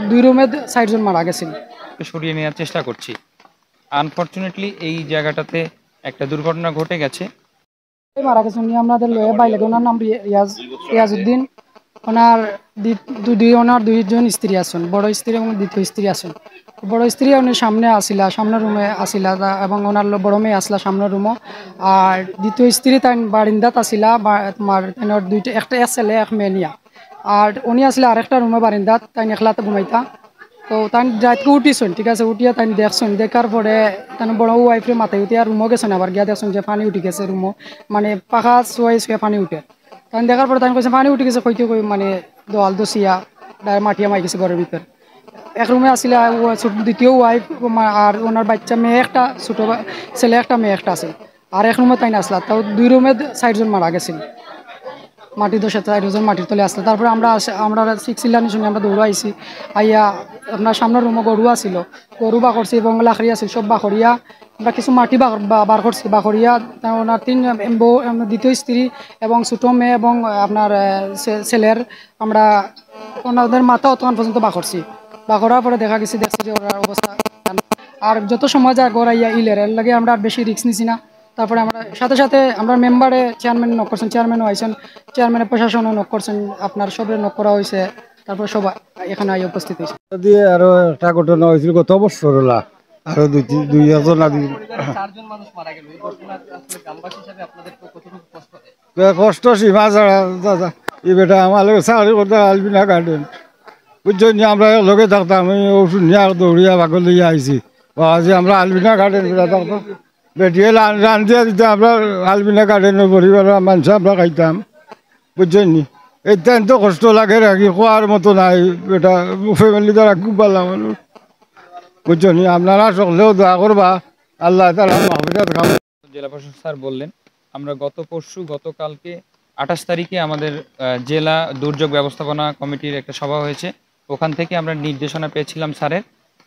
দুই রুমে ৬০ জন মারা গেছিল। সরিয়ে নেওয়ার চেষ্টা করছি। আনফরচুনেটলি এই জায়গাটাতে একটা দুর্ঘটনা ঘটে গেছে। মারা গেছে উনি আমাদের লয়ে বাইলে, ওনার নাম রিয়াজউদ্দিন। ওনার ওনার দুইজন স্ত্রী আছেন, বড় স্ত্রী এবং দ্বিতীয় স্ত্রী আছেন। বড় স্ত্রী উনি সামনে আসিলা, সামনের রুমে আসিলা, এবং ওনার বড় মেয়ে আসলা সামনের রুমও। আর দ্বিতীয় স্ত্রী তাই বারিন্দাত আসিলা, তোমার দুইটা, একটা ছেলে এক মেয়ে নিয়া। আর উনি আসলে আরেকটা রুমে বারিন্দাত, তাই একলাতে ঘুমাইতা। তো তাই রাতকে উঠিছেন, ঠিক আছে, উঠিয়া তাই দেখছেন, দেখার পরে তাই বড় ওয়াইফরে মাথায় উঠিয়া রুমও গেছেন, আবার গিয়া দেখছেন যে পানি উঠে গেছে রুমও, মানে পাখা শুয়ে শুয়ে পানি উঠে। তাই দেখার পরে তাই কইছে পানি উঠে গেছে, কইতে কই মানে দোয়াল দোষিয়া মাটিয়া মাই গেছে ঘরের ভিতর। এক রুমে আসলে দ্বিতীয় ওয়াইফ আর ওনার বাচ্চা মেয়ে একটা, ছোট ছেলে একটা, মেয়ে একটা আছে। আর এক রুমে তাই না আসলা, তাও দুই রুমে ৬০ জন মারা গেছিল। মাটি দোষে ৬০ জন মাটির তলে আসলো। তারপরে আমরা শিখছিলাম শুনে আমরা দৌড় আইছি, আইয়া আপনার সামনের রুমে গরু আসিল, গরু বাকরছি এবং লাখড়ি আছিল, সব বাকরিয়া আমরা কিছু মাটি বার করছি, বাকরিয়া ওনার দ্বিতীয় স্ত্রী এবং ছোটো মেয়ে এবং আপনার ছেলের আমরা ওনাদের মাথা অতক্ষণ পর্যন্ত বাকরছি। বাকরার পরে দেখছি যে ওনার অবস্থা। আর যত সময় যায় গড়াইয়া এর লাগে আমরা আর বেশি রিস্ক নিছি না। তারপরে আমরা সাথে সাথে আমরা মেম্বারে চেয়ারম্যান নক করছেন, চেয়ারম্যানও আইসেন, চেয়ারম্যানের প্রশাসনও নক করছেন, আপনার সবের নক করা হয়েছে। তারপর সবাই এখানে আই উপস্থিত হয়েছে। দিয়ে আরো একটা ঘটনা হয়েছিল গত বছর হলা, আরো দুই একজন কষ্ট সীমা ছাড়া দাদা। এই বেটা আমার লোক চাকরি করতে আসবি না গার্ডেন, বুঝছো নি, আমরা লগে থাকতাম, আমি ওষুধ নিয়ে দৌড়িয়া ভাগর লইয়া আইছি। আজি আমরা আলবিনা গার্ডেন বেটা থাকতাম, বেটিয়ে রান দিয়া দিতাম, আমরা আলবিনা গার্ডেনের পরিবার মানুষ আমরা খাইতাম, বুঝছো নি। এই তো কষ্ট লাগে রাখি খোয়ার মতো নাই, বেটা ফ্যামিলি দ্বারা খুব ভালো মানুষ, বুঝছো নি। আপনারা সকলেও দোয়া করবা, আল্লাহ তাআলা মাহফিরাত খাম। জেলা প্রশাসক স্যার বললেন, আমরা গতকালকে ২৮ তারিখে আমাদের জেলা দুর্যোগ ব্যবস্থাপনা কমিটির একটা সভা হয়েছে। ওখান থেকে আমরা নির্দেশনা পেয়েছিলাম স্যারের,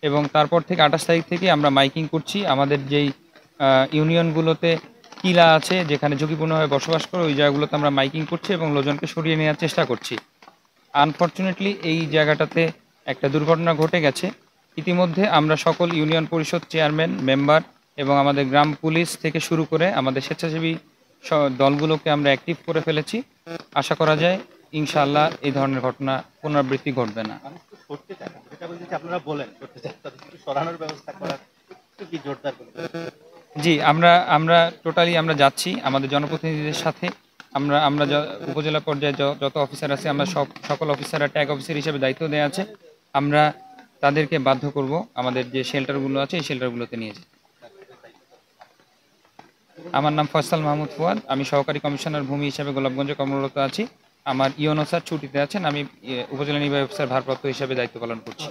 এবং তারপর থেকে ২৮ তারিখ থেকে আমরা মাইকিং করছি। আমাদের যেই ইউনিয়নগুলোতে কিলা আছে, যেখানে ঝুঁকিপূর্ণভাবে বসবাস করে, ওই জায়গাগুলোতে আমরা মাইকিং করছি এবং লোকজনকে সরিয়ে নেওয়ার চেষ্টা করছি। আনফরচুনেটলি এই জায়গাটাতে একটা দুর্ঘটনা ঘটে গেছে। ইতিমধ্যে আমরা সকল ইউনিয়ন পরিষদ চেয়ারম্যান, মেম্বার এবং আমাদের গ্রাম পুলিশ থেকে শুরু করে আমাদের স্বেচ্ছাসেবী দলগুলোকে আমরা অ্যাক্টিভ করে ফেলেছি। আশা করা যায় ইনশাআল্লাহ এই ধরনের ঘটনা পুনরাবৃত্তি ঘটবে না। জি, আমরা টোটালি আমরা যাচ্ছি আমাদের জনপ্রতিনিধিদের সাথে। আমরা উপজেলা পর্যায়ে যত অফিসার আছে, আমরা সকল অফিসাররা ট্যাগ অফিসার হিসেবে দায়িত্ব দেওয়া আছে। আমরা তাদেরকে বাধ্য করব আমাদের যে শেল্টারগুলো আছে এই শেল্টারগুলোতে নিয়ে যেতে। আমার নাম ফয়সাল মাহমুদ ফুয়াদ, আমি সহকারী কমিশনার ভূমি হিসেবে গোলাপগঞ্জে কর্মরত আছি। আমার ইওনো স্যার ছুটিতে আছেন, আমি উপজেলা নির্বাহী অফিসার ভারপ্রাপ্ত হিসেবে দায়িত্ব পালন করছি।